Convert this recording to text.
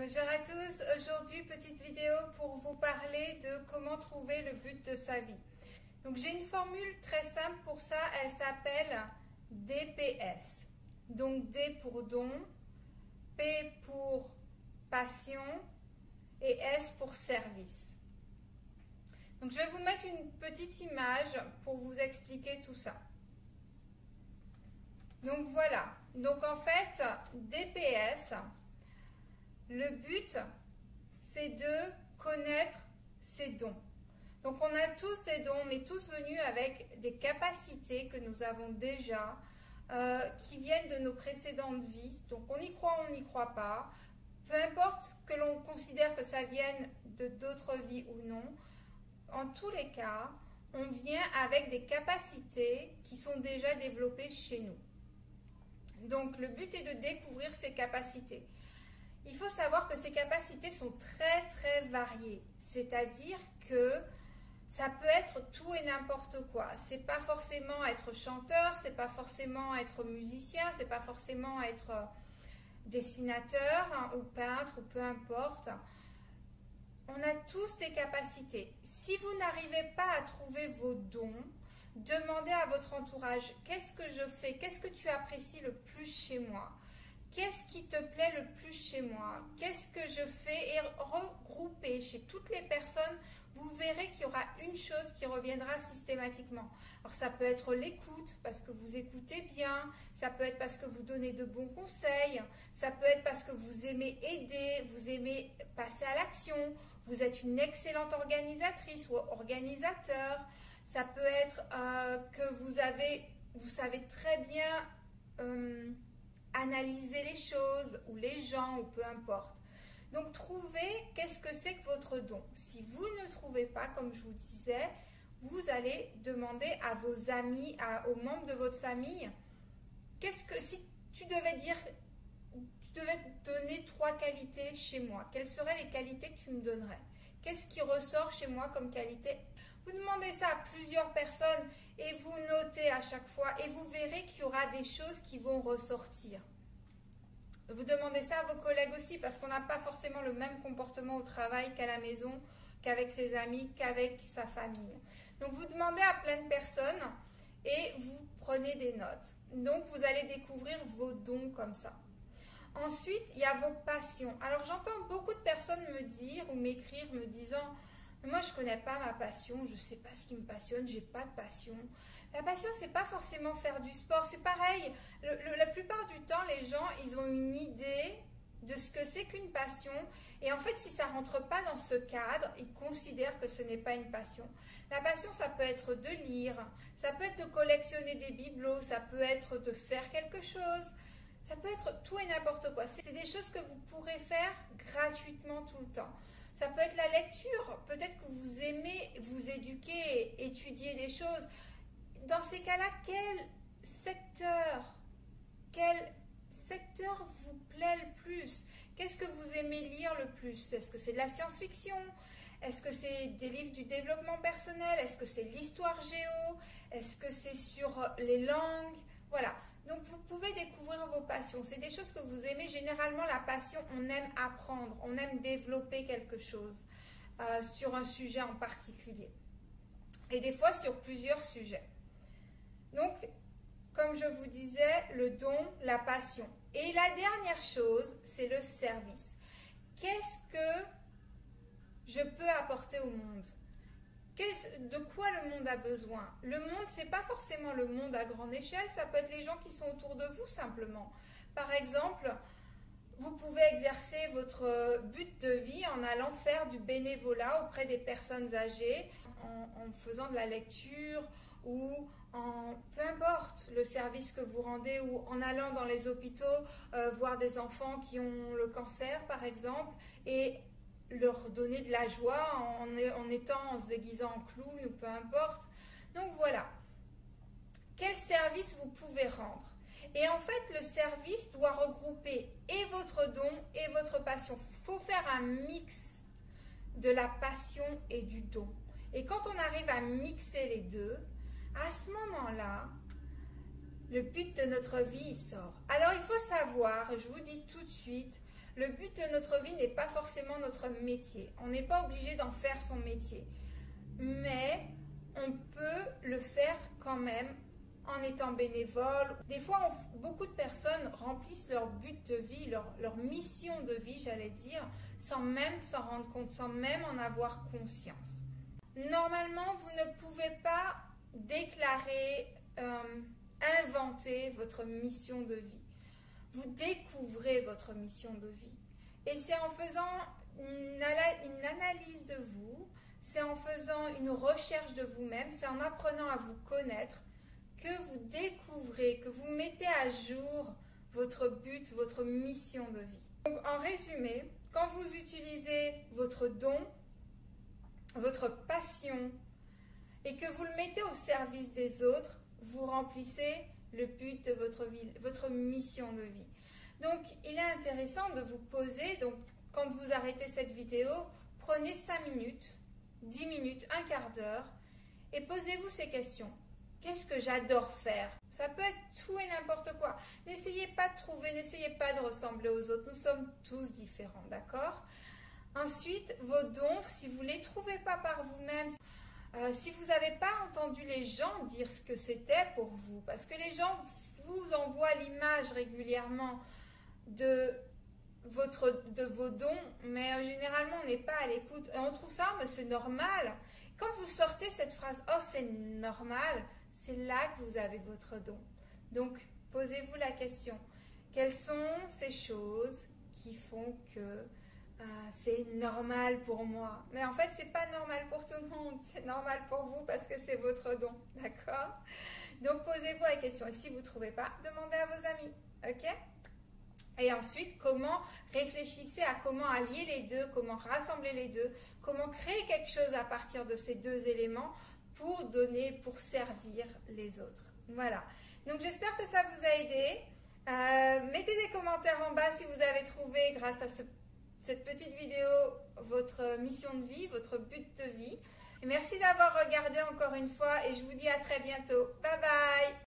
Bonjour à tous, aujourd'hui petite vidéo pour vous parler de comment trouver le but de sa vie. Donc j'ai une formule très simple pour ça, elle s'appelle DPS. Donc D pour don, P pour passion et S pour service. Donc je vais vous mettre une petite image pour vous expliquer tout ça. Donc voilà, donc en fait DPS, le but c'est de connaître ses dons. Donc on a tous des dons, on est tous venus avec des capacités que nous avons déjà, qui viennent de nos précédentes vies. Donc on y croit, on n'y croit pas. Peu importe que l'on considère que ça vienne de d'autres vies ou non, en tous les cas, on vient avec des capacités qui sont déjà développées chez nous. Donc le but est de découvrir ces capacités. Il faut savoir que ces capacités sont très très variées, c'est-à-dire que ça peut être tout et n'importe quoi. C'est pas forcément être chanteur, c'est pas forcément être musicien, c'est pas forcément être dessinateur ou peintre ou peu importe. On a tous des capacités. Si vous n'arrivez pas à trouver vos dons, demandez à votre entourage, qu'est-ce que je fais? Qu'est-ce que tu apprécies le plus chez moi? Qu'est-ce qui te plaît le plus chez moi? Qu'est-ce que je fais? Et regroupez chez toutes les personnes, vous verrez qu'il y aura une chose qui reviendra systématiquement. Alors ça peut être l'écoute, parce que vous écoutez bien, ça peut être parce que vous donnez de bons conseils, ça peut être parce que vous aimez aider, vous aimez passer à l'action, vous êtes une excellente organisatrice ou organisateur, ça peut être que vous savez très bien analyser les choses ou les gens ou peu importe. Donc trouvez qu'est-ce que c'est que votre don. Si vous ne trouvez pas, comme je vous disais, vous allez demander à vos amis, aux membres de votre famille, si tu devais donner 3 qualités chez moi, quelles seraient les qualités que tu me donnerais? Qu'est-ce qui ressort chez moi comme qualité? Vous demandez ça à plusieurs personnes et vous notez à chaque fois et vous verrez qu'il y aura des choses qui vont ressortir. Vous demandez ça à vos collègues aussi parce qu'on n'a pas forcément le même comportement au travail qu'à la maison, qu'avec ses amis, qu'avec sa famille. Donc vous demandez à plein de personnes et vous prenez des notes. Donc vous allez découvrir vos dons comme ça. Ensuite, il y a vos passions. Alors j'entends beaucoup de personnes me dire ou m'écrire me disant « Moi, je ne connais pas ma passion, je ne sais pas ce qui me passionne, je n'ai pas de passion. » La passion, ce n'est pas forcément faire du sport. C'est pareil, la plupart du temps, les gens, ils ont une idée de ce que c'est qu'une passion. Et en fait, si ça ne rentre pas dans ce cadre, ils considèrent que ce n'est pas une passion. La passion, ça peut être de lire, ça peut être de collectionner des bibelots, ça peut être de faire quelque chose. Ça peut être tout et n'importe quoi. C'est des choses que vous pourrez faire gratuitement tout le temps. Ça peut être la lecture. Peut-être que vous aimez vous éduquer, étudier des choses. Dans ces cas-là, quel secteur vous plaît le plus? Qu'est-ce que vous aimez lire le plus? Est-ce que c'est de la science-fiction? Est-ce que c'est des livres du développement personnel? Est-ce que c'est l'histoire géo? Est-ce que c'est sur les langues? Voilà. Donc, vous pouvez découvrir vos passions. C'est des choses que vous aimez. Généralement, la passion, on aime apprendre, on aime développer quelque chose sur un sujet en particulier. Et des fois, sur plusieurs sujets. Donc, comme je vous disais, le don, la passion. Et la dernière chose, c'est le service. Qu'est-ce que je peux apporter au monde? De quoi le monde a besoin? Le monde, ce n'est pas forcément le monde à grande échelle, ça peut être les gens qui sont autour de vous simplement. Par exemple, vous pouvez exercer votre but de vie en allant faire du bénévolat auprès des personnes âgées, en faisant de la lecture ou peu importe le service que vous rendez ou en allant dans les hôpitaux voir des enfants qui ont le cancer par exemple et leur donner de la joie en se déguisant en clown ou peu importe. Donc voilà, quel service vous pouvez rendre? Et en fait, le service doit regrouper et votre don et votre passion. Il faut faire un mix de la passion et du don. Et quand on arrive à mixer les deux, à ce moment-là, le but de notre vie sort. Alors il faut savoir, je vous dis tout de suite, Le but de notre vie n'est pas forcément notre métier. On n'est pas obligé d'en faire son métier. Mais on peut le faire quand même en étant bénévole. Des fois, beaucoup de personnes remplissent leur but de vie, leur mission de vie, j'allais dire, sans même s'en rendre compte, sans même en avoir conscience. Normalement, vous ne pouvez pas déclarer, inventer votre mission de vie. Vous découvrez votre mission de vie. Et c'est en faisant une analyse de vous, c'est en faisant une recherche de vous-même, c'est en apprenant à vous connaître que vous découvrez, que vous mettez à jour votre but, votre mission de vie. Donc, en résumé, quand vous utilisez votre don, votre passion, et que vous le mettez au service des autres, vous remplissez le but de votre vie, votre mission de vie. Donc, il est intéressant de vous poser, donc, quand vous arrêtez cette vidéo, prenez 5 minutes, 10 minutes, un quart d'heure, et posez-vous ces questions. Qu'est-ce que j'adore faire? Ça peut être tout et n'importe quoi. N'essayez pas de trouver, n'essayez pas de ressembler aux autres. Nous sommes tous différents, d'accord? Ensuite, vos dons, si vous ne les trouvez pas par vous-même, si vous n'avez pas entendu les gens dire ce que c'était pour vous, parce que les gens vous envoient l'image régulièrement de vos dons, mais généralement on n'est pas à l'écoute. Et on trouve ça, mais c'est normal. Quand vous sortez cette phrase, oh c'est normal, c'est là que vous avez votre don. Donc, posez-vous la question, quelles sont ces choses qui font que c'est normal pour moi? Mais en fait, c'est pas normal pour tout le monde, c'est normal pour vous parce que c'est votre don, d'accord? Donc, posez-vous la question. Et si vous ne trouvez pas, demandez à vos amis, ok? Et ensuite, réfléchissez à comment allier les deux, comment rassembler les deux, comment créer quelque chose à partir de ces deux éléments pour donner, pour servir les autres. Voilà. Donc, j'espère que ça vous a aidé. Mettez des commentaires en bas si vous avez trouvé, grâce à cette petite vidéo, votre mission de vie, votre but de vie. Et merci d'avoir regardé encore une fois et je vous dis à très bientôt. Bye bye!